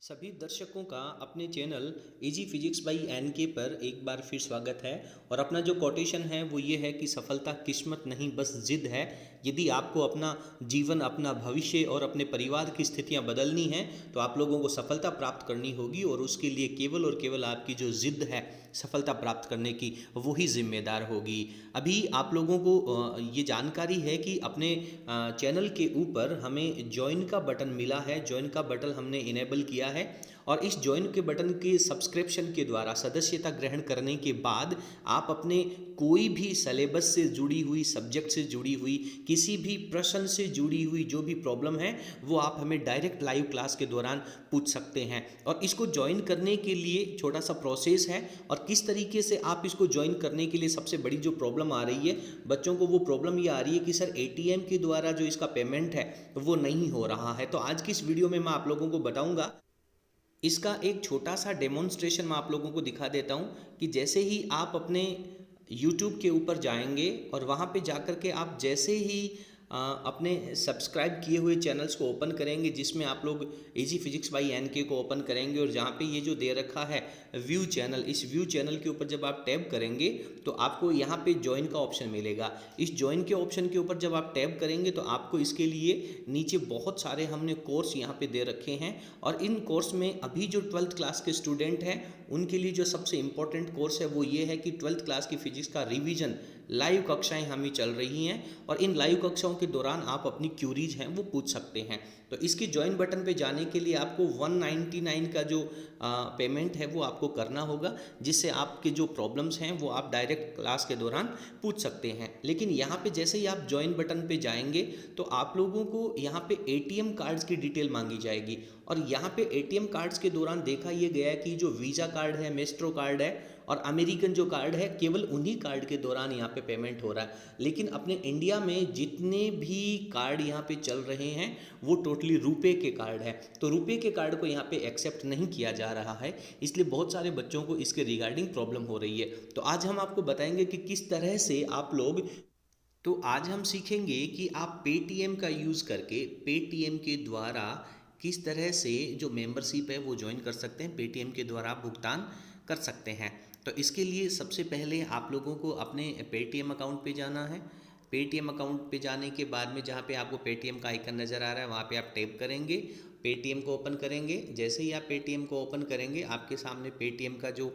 सभी दर्शकों का अपने channel easy physics by N K पर एक बार फिर स्वागत है। और अपना जो कोटेशन है वो ये है कि सफलता किस्मत नहीं बस जिद है। यदि आपको अपना जीवन, अपना भविष्य और अपने परिवार की स्थितियां बदलनी हैं तो आप लोगों को सफलता प्राप्त करनी होगी, और उसके लिए केवल और केवल आपकी जो जिद है सफलता प्राप्त करने की वो ही जिम्मेदार होगी। अभी आप लोगों को ये जानकारी है कि अपने चैनल के ऊपर हमें ज्वाइन का बटन मिला है। ज्वाइन का बटन हमने इनेबल किया है, और इस ज्वाइन के बटन के सब्सक्रिप्शन के द्वारा सदस्यता ग्रहण करने के बाद आप अपने कोई भी सिलेबस से जुड़ी हुई, सब्जेक्ट से जुड़ी हुई, किसी भी प्रश्न से जुड़ी हुई जो भी प्रॉब्लम है वो आप हमें डायरेक्ट लाइव क्लास के दौरान पूछ सकते हैं। और इसको ज्वाइन करने के लिए छोटा सा प्रोसेस है, और किस तरीके से आप इसको ज्वाइन करने के लिए सबसे बड़ी जो प्रॉब्लम आ रही है बच्चों को, वो प्रॉब्लम ये आ रही है कि सर एटीएम के द्वारा जो इसका पेमेंट है वो नहीं हो रहा है। तो आज की इस वीडियो में मैं आप लोगों को बताऊंगा, इसका एक छोटा सा डेमोन्स्ट्रेशन मैं आप लोगों को दिखा देता हूं कि जैसे ही आप अपने YouTube के ऊपर जाएंगे और वहां पे जाकर के आप जैसे ही अपने सब्सक्राइब किए हुए चैनल्स को ओपन करेंगे, जिसमें आप लोग इजी फिजिक्स बाई एन के को ओपन करेंगे, और जहाँ पे ये जो दे रखा है व्यू चैनल, इस व्यू चैनल के ऊपर जब आप टैप करेंगे तो आपको यहाँ पे ज्वाइन का ऑप्शन मिलेगा। इस ज्वाइन के ऑप्शन के ऊपर जब आप टैप करेंगे तो आपको इसके लिए नीचे बहुत सारे हमने कोर्स यहाँ पे दे रखे हैं, और इन कोर्स में अभी जो 12th क्लास के स्टूडेंट हैं उनके लिए जो सबसे इंपॉर्टेंट कोर्स है वो ये है कि 12th क्लास की फिजिक्स का रिवीजन लाइव कक्षाएं हमें चल रही हैं, और इन लाइव कक्षाओं के दौरान आप अपनी क्यूरीज हैं वो पूछ सकते हैं। तो इसके ज्वाइन बटन पे जाने के लिए आपको 199 का जो पेमेंट है वो आपको करना होगा, जिससे आपके जो प्रॉब्लम्स हैं वो आप डायरेक्ट क्लास के दौरान पूछ सकते हैं। लेकिन यहाँ पे जैसे ही आप ज्वाइन बटन पे जाएंगे तो आप लोगों को यहाँ पे एटीएम कार्ड्स की डिटेल मांगी जाएगी, और यहाँ पे एटीएम कार्ड्स के दौरान देखा ये गया है कि जो वीज़ा कार्ड है, मेस्ट्रो कार्ड है और अमेरिकन जो कार्ड है, केवल उन्हीं कार्ड के दौरान यहाँ पे पेमेंट हो रहा है। लेकिन अपने इंडिया में जितने भी कार्ड यहाँ पे चल रहे हैं वो टोटली रुपए के कार्ड है, तो रुपए के कार्ड को यहाँ पे एक्सेप्ट नहीं किया जा रहा है, इसलिए बहुत सारे बच्चों को इसके रिगार्डिंग प्रॉब्लम हो रही है। तो आज हम आपको बताएंगे कि किस तरह से आप लोग, तो आज हम सीखेंगे कि आप पेटीएम का यूज़ करके पेटीएम के द्वारा किस तरह से जो मेंबरशिप है वो ज्वाइन कर सकते हैं, पेटीएम के द्वारा आप भुगतान कर सकते हैं। तो इसके लिए सबसे पहले आप लोगों को अपने पेटीएम अकाउंट पे जाना है। पेटीएम अकाउंट पे जाने के बाद में जहाँ पे आपको पेटीएम का आइकन नज़र आ रहा है वहाँ पे आप टैप करेंगे, पेटीएम को ओपन करेंगे। जैसे ही आप पेटीएम को ओपन करेंगे आपके सामने पेटीएम का जो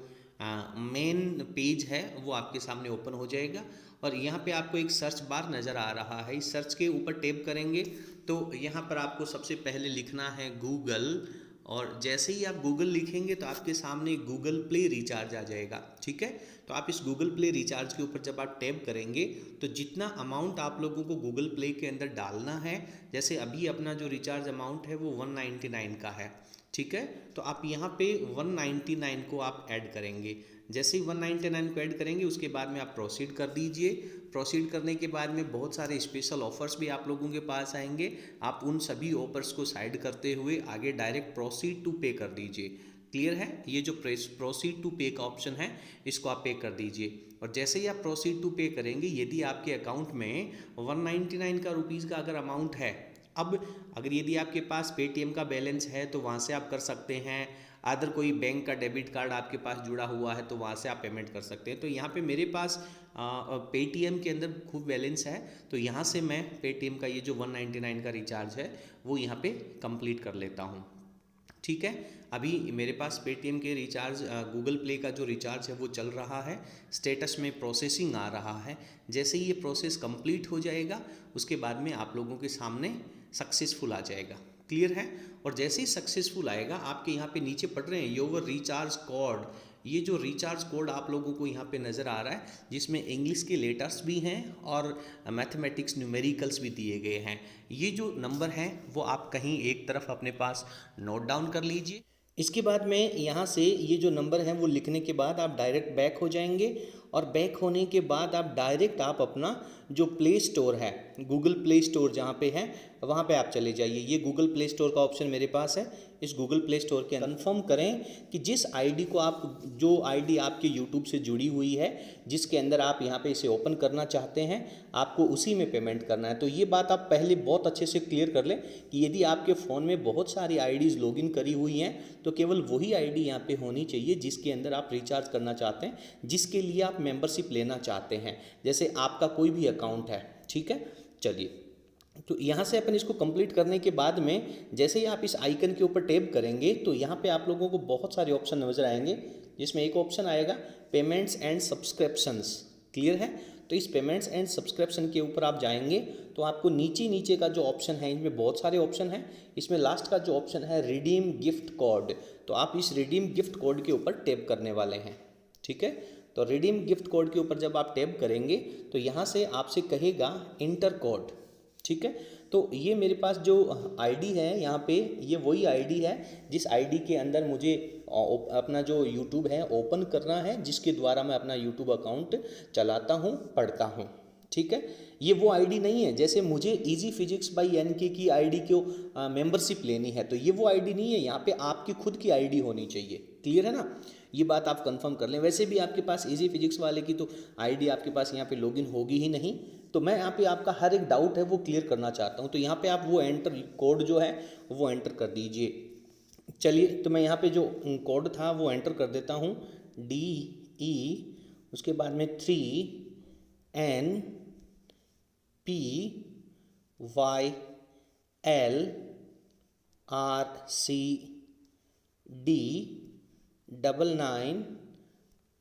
मेन पेज है वो आपके सामने ओपन हो जाएगा, और यहाँ पे आपको एक सर्च बार नज़र आ रहा है। इस सर्च के ऊपर टैप करेंगे तो यहाँ पर आपको सबसे पहले लिखना है गूगल, और जैसे ही आप गूगल लिखेंगे तो आपके सामने गूगल प्ले रिचार्ज आ जाएगा। ठीक है, तो आप इस गूगल प्ले रिचार्ज के ऊपर जब आप टैप करेंगे तो जितना अमाउंट आप लोगों को गूगल प्ले के अंदर डालना है, जैसे अभी अपना जो रिचार्ज अमाउंट है वो 199 का है। ठीक है, तो आप यहाँ पे 199 को आप ऐड करेंगे। जैसे ही 199 को ऐड करेंगे उसके बाद में आप प्रोसीड कर दीजिए। प्रोसीड करने के बाद में बहुत सारे स्पेशल ऑफर्स भी आप लोगों के पास आएंगे। आप उन सभी ऑफर्स को साइड करते हुए आगे डायरेक्ट प्रोसीड टू पे कर दीजिए। क्लियर है, ये जो प्रोसीड टू पे का ऑप्शन है इसको आप पे कर दीजिए। और जैसे ही आप प्रोसीड टू पे करेंगे, यदि आपके अकाउंट में 199 का रुपीज़ का अगर अमाउंट है, अब अगर यदि आपके पास पेटीएम का बैलेंस है तो वहाँ से आप कर सकते हैं, अदर कोई बैंक का डेबिट कार्ड आपके पास जुड़ा हुआ है तो वहाँ से आप पेमेंट कर सकते हैं। तो यहाँ पे मेरे पास पेटीएम के अंदर खूब बैलेंस है, तो यहाँ से मैं पेटीएम का ये जो 199 का रिचार्ज है वो यहाँ पे कंप्लीट कर लेता हूँ। ठीक है, अभी मेरे पास पेटीएम के रिचार्ज, गूगल प्ले का जो रिचार्ज है वो चल रहा है, स्टेटस में प्रोसेसिंग आ रहा है। जैसे ही ये प्रोसेस कंप्लीट हो जाएगा उसके बाद में आप लोगों के सामने सक्सेसफुल आ जाएगा। क्लियर है, और जैसे ही सक्सेसफुल आएगा आपके यहाँ पे नीचे पढ़ रहे हैं योर रिचार्ज कोड, ये जो रिचार्ज कोड आप लोगों को यहाँ पे नज़र आ रहा है जिसमें इंग्लिश के लेटर्स भी हैं और मैथमेटिक्स न्यूमेरिकल्स भी दिए गए हैं। ये जो नंबर है वो आप कहीं एक तरफ अपने पास नोट डाउन कर लीजिए। इसके बाद में यहाँ से ये जो नंबर है वो लिखने के बाद आप डायरेक्ट बैक हो जाएंगे, और बैक होने के बाद आप डायरेक्ट आप अपना जो प्ले स्टोर है, गूगल प्ले स्टोर जहाँ पे है वहाँ पे आप चले जाइए। ये गूगल प्ले स्टोर का ऑप्शन मेरे पास है। इस गूगल प्ले स्टोर के कंफर्म करें कि जिस आईडी को आप, जो आईडी आपके यूट्यूब से जुड़ी हुई है, जिसके अंदर आप यहाँ पे इसे ओपन करना चाहते हैं, आपको उसी में पेमेंट करना है। तो ये बात आप पहले बहुत अच्छे से क्लियर कर लें कि यदि आपके फ़ोन में बहुत सारी आईडीज़ लॉगिन करी हुई हैं तो केवल वही आईडी यहाँ पे होनी चाहिए जिसके अंदर आप रिचार्ज करना चाहते हैं, जिसके लिए आप मेंबरशिप लेना चाहते हैं। जैसे आपका कोई भी अकाउंट है, ठीक है। चलिए, तो यहाँ से अपन इसको कंप्लीट करने के बाद में जैसे ही आप इस आइकन के ऊपर टैप करेंगे तो यहाँ पे आप लोगों को बहुत सारे ऑप्शन नजर आएंगे, जिसमें एक ऑप्शन आएगा पेमेंट्स एंड सब्सक्रिप्शंस। क्लियर है? तो इस पेमेंट्स एंड सब्सक्रिप्शन के ऊपर आप जाएंगे तो आपको नीचे नीचे का जो ऑप्शन है, इनमें बहुत सारे ऑप्शन हैं, इसमें लास्ट का जो ऑप्शन है रिडीम गिफ्ट कोड, तो आप इस रिडीम गिफ्ट कोड के ऊपर टैप करने वाले हैं। ठीक है, तो रिडीम गिफ्ट कोड के ऊपर जब आप टैप करेंगे तो यहाँ से आपसे कहेगा इंटर कोड। ठीक है, तो ये मेरे पास जो आईडी है यहाँ पे, ये वही आईडी है जिस आईडी के अंदर मुझे अपना जो यूट्यूब है ओपन करना है, जिसके द्वारा मैं अपना यूट्यूब अकाउंट चलाता हूँ, पढ़ता हूँ। ठीक है, ये वो आईडी नहीं है। जैसे मुझे इजी फिजिक्स बाई एनके की आईडी को मेंबरशिप लेनी है तो ये वो आईडी नहीं है, यहाँ पे आपकी खुद की आईडी होनी चाहिए। क्लियर है ना? ये बात आप कंफर्म कर लें। वैसे भी आपके पास इजी फिजिक्स वाले की तो आईडी आपके पास यहाँ पे लॉगिन होगी ही नहीं, तो मैं यहाँ पे आपका हर एक डाउट है वो क्लियर करना चाहता हूँ। तो यहाँ पे आप वो एंटर कोड जो है वो एंटर कर दीजिए। चलिए, तो मैं यहाँ पे जो कोड था वो एंटर कर देता हूँ, DE, उसके बाद में 3NPYLRCD99,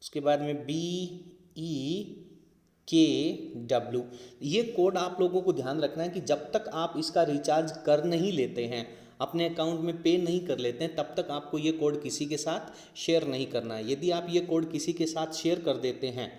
उसके बाद में BEKW। ये कोड आप लोगों को ध्यान रखना है कि जब तक आप इसका रिचार्ज कर नहीं लेते हैं, अपने अकाउंट में पे नहीं कर लेते हैं, तब तक आपको ये कोड किसी के साथ शेयर नहीं करना है। यदि आप ये कोड किसी के साथ शेयर कर देते हैं,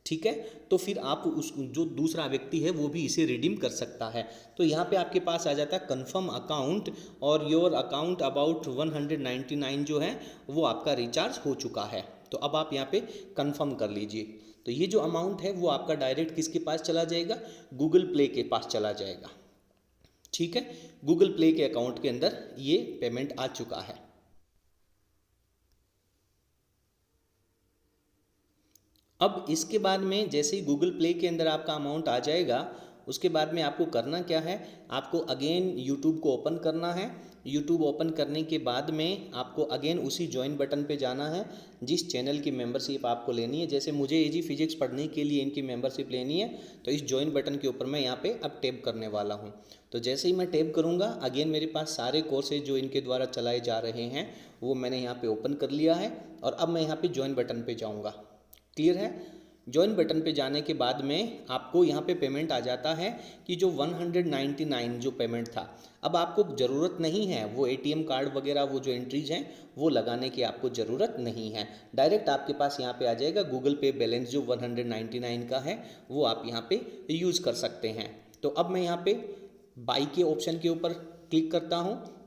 ठीक है, तो फिर आप उस जो दूसरा व्यक्ति है वो भी इसे रिडीम कर सकता है। तो यहाँ पे आपके पास आ जाता है कन्फर्म अकाउंट और योर अकाउंट अबाउट 199 जो है वो आपका रिचार्ज हो चुका है। तो अब आप यहाँ पे कन्फर्म कर लीजिए। तो ये जो अमाउंट है वो आपका डायरेक्ट किसके पास चला जाएगा? गूगल प्ले के पास चला जाएगा। ठीक है, गूगल प्ले के अकाउंट के अंदर ये पेमेंट आ चुका है। अब इसके बाद में जैसे ही गूगल प्ले के अंदर आपका अमाउंट आ जाएगा, उसके बाद में आपको करना क्या है, आपको अगेन यूट्यूब को ओपन करना है। यूट्यूब ओपन करने के बाद में आपको अगेन उसी ज्वाइन बटन पे जाना है जिस चैनल की मेंबरशिप आपको लेनी है। जैसे मुझे इजी फिजिक्स पढ़ने के लिए इनकी मेंबरशिप लेनी है, तो इस ज्वाइन बटन के ऊपर मैं यहाँ पे अब टैप करने वाला हूँ। तो जैसे ही मैं टैप करूँगा, अगेन मेरे पास सारे कोर्सेज जो इनके द्वारा चलाए जा रहे हैं वो मैंने यहाँ पर ओपन कर लिया है और अब मैं यहाँ पर ज्वाइन बटन पर जाऊँगा। क्लियर है? ज्वाइन बटन पे जाने के बाद में आपको यहाँ पे पेमेंट आ जाता है कि जो 199 जो पेमेंट था, अब आपको ज़रूरत नहीं है वो ATM कार्ड वगैरह वो जो एंट्रीज हैं वो लगाने की आपको ज़रूरत नहीं है। डायरेक्ट आपके पास यहाँ पे आ जाएगा गूगल पे बैलेंस जो 199 का है वो आप यहाँ पे यूज़ कर सकते हैं। तो अब मैं यहाँ पे बाई के ऑप्शन के ऊपर क्लिक करता हूँ।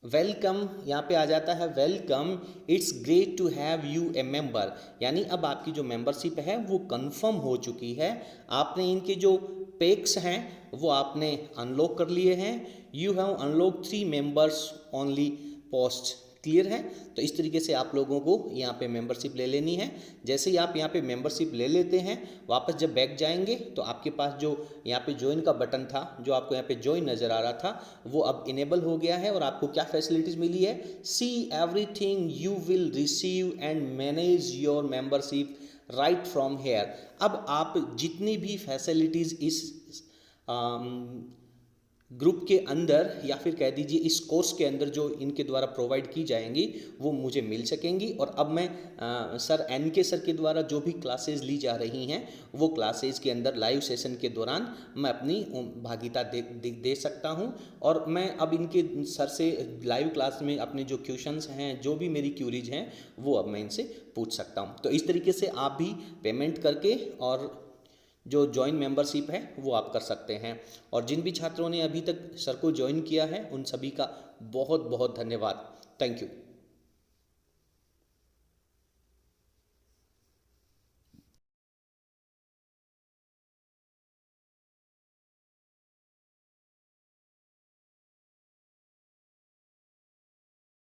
वेलकम यहाँ पे आ जाता है, welcome, it's great to have you a member. यानी अब आपकी जो मेंबरशिप है वो कंफर्म हो चुकी है। आपने इनके जो पैक्स हैं वो आपने अनलॉक कर लिए हैं। You have unlock 3 members only post. Clear है? तो इस तरीके से आप लोगों को यहाँ पे मेंबरशिप ले लेनी है। जैसे ही आप यहाँ पे मेंबरशिप ले लेते हैं, वापस जब बैक जाएंगे तो आपके पास जो यहाँ पे ज्वाइन का बटन था, जो आपको यहाँ पे ज्वाइन नज़र आ रहा था, वो अब इनेबल हो गया है। और आपको क्या फैसिलिटीज़ मिली है? See everything you will receive and manage your membership right from here. अब आप जितनी भी फैसिलिटीज़ इस ग्रुप के अंदर या फिर कह दीजिए इस कोर्स के अंदर जो इनके द्वारा प्रोवाइड की जाएंगी वो मुझे मिल सकेंगी। और अब मैं सर NK सर के द्वारा जो भी क्लासेस ली जा रही हैं वो क्लासेस के अंदर लाइव सेशन के दौरान मैं अपनी भागीदारी दे सकता हूं। और मैं अब इनके सर से लाइव क्लास में अपने जो क्वेश्चंस हैं, जो भी मेरी क्यूरीज हैं, वो अब मैं इनसे पूछ सकता हूं। तो इस तरीके से आप भी पेमेंट करके और जो ज्वाइन मेंबरशिप है वो आप कर सकते हैं। और जिन भी छात्रों ने अभी तक सर को ज्वाइन किया है उन सभी का बहुत बहुत धन्यवाद। Thank you.